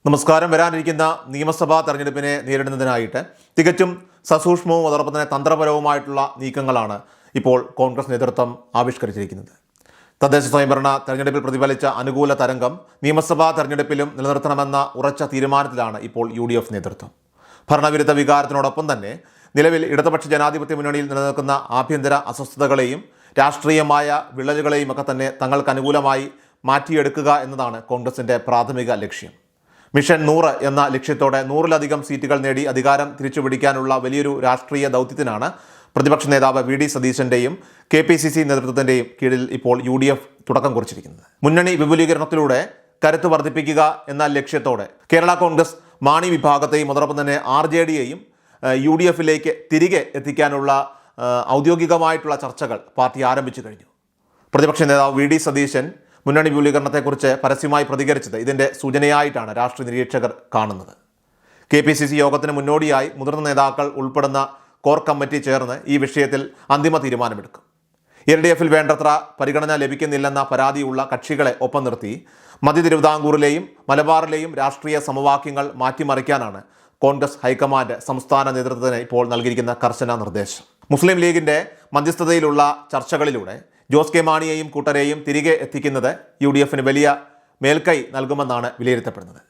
നമസ്കാരം. വരാനിരിക്കുന്ന നിയമസഭാ തെരഞ്ഞെടുപ്പിനെ നേരിടുന്നതിനായിട്ട് തികച്ചും സസൂക്ഷ്മവും അതോടൊപ്പം തന്നെ തന്ത്രപരവുമായിട്ടുള്ള നീക്കങ്ങളാണ് ഇപ്പോൾ കോൺഗ്രസ് നേതൃത്വം ആവിഷ്കരിച്ചിരിക്കുന്നത്. തദ്ദേശ സ്വയംഭരണ തെരഞ്ഞെടുപ്പിൽ പ്രതിഫലിച്ച അനുകൂല തരംഗം നിയമസഭാ തെരഞ്ഞെടുപ്പിലും നിലനിർത്തണമെന്ന ഉറച്ച തീരുമാനത്തിലാണ് ഇപ്പോൾ UDF നേതൃത്വം. ഭരണവിരുദ്ധ വികാരത്തിനോടൊപ്പം തന്നെ നിലവിൽ ഇടതുപക്ഷ ജനാധിപത്യ മുന്നണിയിൽ നിലനിൽക്കുന്ന ആഭ്യന്തര അസ്വസ്ഥതകളെയും രാഷ്ട്രീയമായ വിള്ളലുകളെയും ഒക്കെ തന്നെ തങ്ങൾക്ക് അനുകൂലമായി മാറ്റിയെടുക്കുക എന്നതാണ് കോൺഗ്രസിൻ്റെ പ്രാഥമിക ലക്ഷ്യം. മിഷൻ 100 എന്ന ലക്ഷ്യത്തോടെ 100-ലധികം സീറ്റുകൾ നേടി അധികാരം തിരിച്ചുപിടിക്കാനുള്ള വലിയൊരു രാഷ്ട്രീയ ദൗത്യത്തിനാണ് പ്രതിപക്ഷ നേതാവ് VD സതീശൻ്റെയും KPCC നേതൃത്വത്തിൻ്റെയും കീഴിൽ ഇപ്പോൾ UDF തുടക്കം കുറിച്ചിരിക്കുന്നത്. മുന്നണി വിപുലീകരണത്തിലൂടെ കരുത്ത് വർദ്ധിപ്പിക്കുക എന്ന ലക്ഷ്യത്തോടെ കേരള കോൺഗ്രസ് മാണി വിഭാഗത്തെയും അതോടൊപ്പം തന്നെ RJDയെയും UDFിലേക്ക് തിരികെ എത്തിക്കാനുള്ള ഔദ്യോഗികമായിട്ടുള്ള ചർച്ചകൾ പാർട്ടി ആരംഭിച്ചു കഴിഞ്ഞു. പ്രതിപക്ഷ നേതാവ് VD സതീശൻ മുന്നണി വിപുലീകരണത്തെക്കുറിച്ച് പരസ്യമായി പ്രതികരിച്ചത് ഇതിൻ്റെ സൂചനയായിട്ടാണ് രാഷ്ട്രീയ നിരീക്ഷകർ കാണുന്നത്. KPCC യോഗത്തിന് മുന്നോടിയായി മുതിർന്ന നേതാക്കൾ ഉൾപ്പെടുന്ന കോർ കമ്മിറ്റി ചേർന്ന് ഈ വിഷയത്തിൽ അന്തിമ തീരുമാനമെടുക്കും. LDFിൽ വേണ്ടത്ര പരിഗണന ലഭിക്കുന്നില്ലെന്ന പരാതിയുള്ള കക്ഷികളെ ഒപ്പം നിർത്തി മധ്യ തിരുവിതാംകൂറിലെയും മലബാറിലെയും രാഷ്ട്രീയ സമവാക്യങ്ങൾ മാറ്റിമറിക്കാനാണ് കോൺഗ്രസ് ഹൈക്കമാൻഡ് സംസ്ഥാന നേതൃത്വത്തിന് ഇപ്പോൾ നൽകിയിരിക്കുന്ന കർശന നിർദ്ദേശം. മുസ്ലിം ലീഗിൻ്റെ മധ്യസ്ഥതയിലുള്ള ചർച്ചകളിലൂടെ ജോസ് കെ മാണിയെയും കൂട്ടരെയും തിരികെ എത്തിക്കുന്നത് UDFിന് വലിയ മേൽക്കൈ നൽകുമെന്നാണ് വിലയിരുത്തപ്പെടുന്നത്.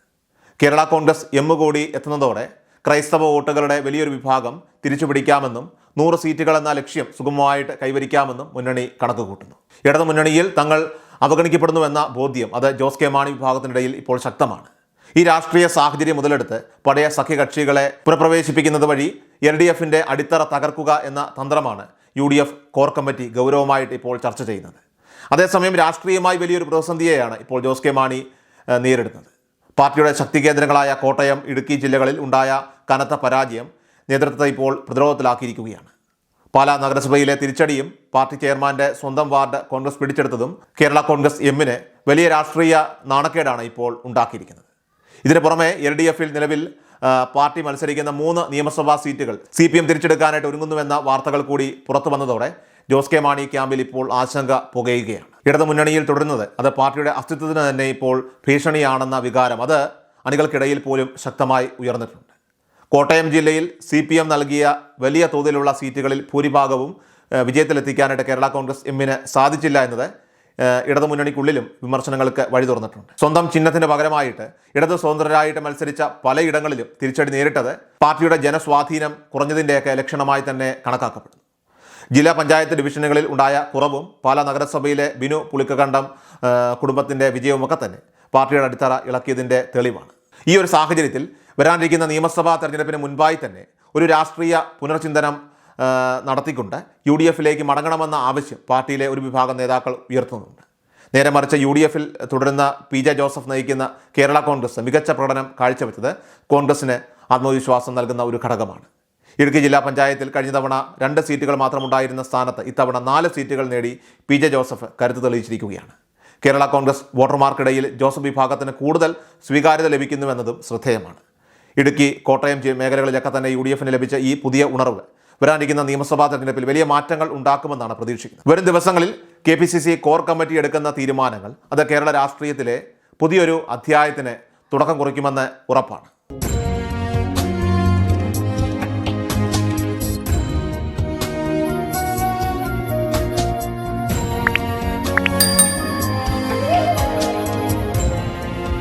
കേരള കോൺഗ്രസ് കൂടി എത്തുന്നതോടെ ക്രൈസ്തവ വോട്ടുകളുടെ വലിയൊരു വിഭാഗം തിരിച്ചുപിടിക്കാമെന്നും 100 സീറ്റുകൾ എന്ന ലക്ഷ്യം സുഗമമായിട്ട് കൈവരിക്കാമെന്നും മുന്നണി കണക്ക് കൂട്ടുന്നു. ഇടതു മുന്നണിയിൽ തങ്ങൾ അവഗണിക്കപ്പെടുന്നുവെന്ന ബോധ്യം അത് ജോസ് കെ മാണി വിഭാഗത്തിനിടയിൽ ഇപ്പോൾ ശക്തമാണ്. ഈ രാഷ്ട്രീയ സാഹചര്യം മുതലെടുത്ത് പഴയ സഖ്യകക്ഷികളെ പുനഃപ്രവേശിപ്പിക്കുന്നത് വഴി LDFിൻ്റെ അടിത്തറ തകർക്കുക എന്ന തന്ത്രമാണ് UDF കോർ കമ്മിറ്റി ഗൗരവമായിട്ട് ഇപ്പോൾ ചർച്ച ചെയ്യുന്നത്. അതേസമയം രാഷ്ട്രീയമായി വലിയൊരു പ്രതിസന്ധിയെയാണ് ഇപ്പോൾ ജോസ് കെ മാണി നേരിടുന്നത്. പാർട്ടിയുടെ ശക്തി കേന്ദ്രങ്ങളായ കോട്ടയം, ഇടുക്കി ജില്ലകളിൽ ഉണ്ടായ കനത്ത പരാജയം നേതൃത്വത്തെ ഇപ്പോൾ പ്രതിരോധത്തിലാക്കിയിരിക്കുകയാണ്. പാലാ നഗരസഭയിലെ തിരിച്ചടിയും പാർട്ടി ചെയർമാൻ്റെ സ്വന്തം വാർഡ് കോൺഗ്രസ് പിടിച്ചെടുത്തതും കേരള കോൺഗ്രസ് എമ്മിന് വലിയ രാഷ്ട്രീയ നാണക്കേടാണ് ഇപ്പോൾ ഉണ്ടാക്കിയിരിക്കുന്നത്. ഇതിന് പുറമെ LDFിൽ നിലവിൽ പാർട്ടി മത്സരിക്കുന്ന 3 നിയമസഭാ സീറ്റുകൾ CPM തിരിച്ചെടുക്കാനായിട്ട് ഒരുങ്ങുന്നുവെന്ന വാർത്തകൾ കൂടി പുറത്തു വന്നതോടെ ജോസ് കെ മാണി ക്യാമ്പിൽ ഇപ്പോൾ ആശങ്ക പുകയുകയാണ്. ഇടതു മുന്നണിയിൽ തുടരുന്നത് അത് പാർട്ടിയുടെ അസ്തിത്വത്തിന് തന്നെ ഇപ്പോൾ ഭീഷണിയാണെന്ന വികാരം അത് അണികൾക്കിടയിൽ പോലും ശക്തമായി ഉയർന്നിട്ടുണ്ട്. കോട്ടയം ജില്ലയിൽ CPM നൽകിയ വലിയ തോതിലുള്ള സീറ്റുകളിൽ ഭൂരിഭാഗവും വിജയത്തിലെത്തിക്കാനായിട്ട് കേരള കോൺഗ്രസ് എമ്മിന് സാധിച്ചില്ല എന്നത് ഇടതു മുന്നണിക്കുള്ളിലും വിമർശനങ്ങൾക്ക് വഴി തുറന്നിട്ടുണ്ട്. സ്വന്തം ചിഹ്നത്തിന് പകരമായിട്ട് ഇടതു സ്വതന്ത്രരായിട്ട് മത്സരിച്ച പലയിടങ്ങളിലും തിരിച്ചടി നേരിട്ടത് പാർട്ടിയുടെ ജനസ്വാധീനം കുറഞ്ഞതിൻ്റെയൊക്കെ ലക്ഷണമായി തന്നെ കണക്കാക്കപ്പെടുന്നു. ജില്ലാ പഞ്ചായത്ത് ഡിവിഷനുകളിൽ ഉണ്ടായ കുറവും പാലാ നഗരസഭയിലെ ബിനു പുളിക്കകണ്ടം കുടുംബത്തിൻ്റെ വിജയവുമൊക്കെ തന്നെ പാർട്ടിയുടെ അടിത്തറ ഇളക്കിയതിൻ്റെ തെളിവാണ്. ഈ ഒരു സാഹചര്യത്തിൽ വരാനിരിക്കുന്ന നിയമസഭാ തെരഞ്ഞെടുപ്പിന് മുൻപായി തന്നെ ഒരു രാഷ്ട്രീയ പുനർചിന്തനം നടത്തിക്കൊണ്ട് UDFിലേക്ക് മടങ്ങണമെന്ന ആവശ്യം പാർട്ടിയിലെ ഒരു വിഭാഗം നേതാക്കൾ ഉയർത്തുന്നുണ്ട്. നേരെ മറിച്ച് UDFിൽ തുടരുന്ന PJ ജോസഫ് നയിക്കുന്ന കേരള കോൺഗ്രസ് മികച്ച പ്രകടനം കാഴ്ചവെച്ചത് കോൺഗ്രസിന് ആത്മവിശ്വാസം നൽകുന്ന ഒരു ഘടകമാണ്. ഇടുക്കി ജില്ലാ പഞ്ചായത്തിൽ കഴിഞ്ഞ തവണ 2 സീറ്റുകൾ മാത്രമുണ്ടായിരുന്ന സ്ഥാനത്ത് ഇത്തവണ 4 സീറ്റുകൾ നേടി PJ ജോസഫ് കരുത്ത് തെളിയിച്ചിരിക്കുകയാണ്. കേരള കോൺഗ്രസ് വോട്ടർമാർക്കിടയിൽ ജോസഫ് വിഭാഗത്തിന് കൂടുതൽ സ്വീകാര്യത ലഭിക്കുന്നുവെന്നതും ശ്രദ്ധേയമാണ്. ഇടുക്കി, കോട്ടയം മേഖലകളിലൊക്കെ തന്നെ UDFിന് ലഭിച്ച ഈ പുതിയ ഉണർവ് വരാനിരിക്കുന്ന നിയമസഭാ തെരഞ്ഞെടുപ്പിൽ വലിയ മാറ്റങ്ങൾ ഉണ്ടാക്കുമെന്നാണ് പ്രതീക്ഷിക്കുന്നത്. വരും ദിവസങ്ങളിൽ KPCC കോർ കമ്മിറ്റി എടുക്കുന്ന തീരുമാനങ്ങൾ അത് കേരള രാഷ്ട്രീയത്തിലെ പുതിയൊരു അധ്യായത്തിന് തുടക്കം കുറിക്കുമെന്ന് ഉറപ്പാണ്.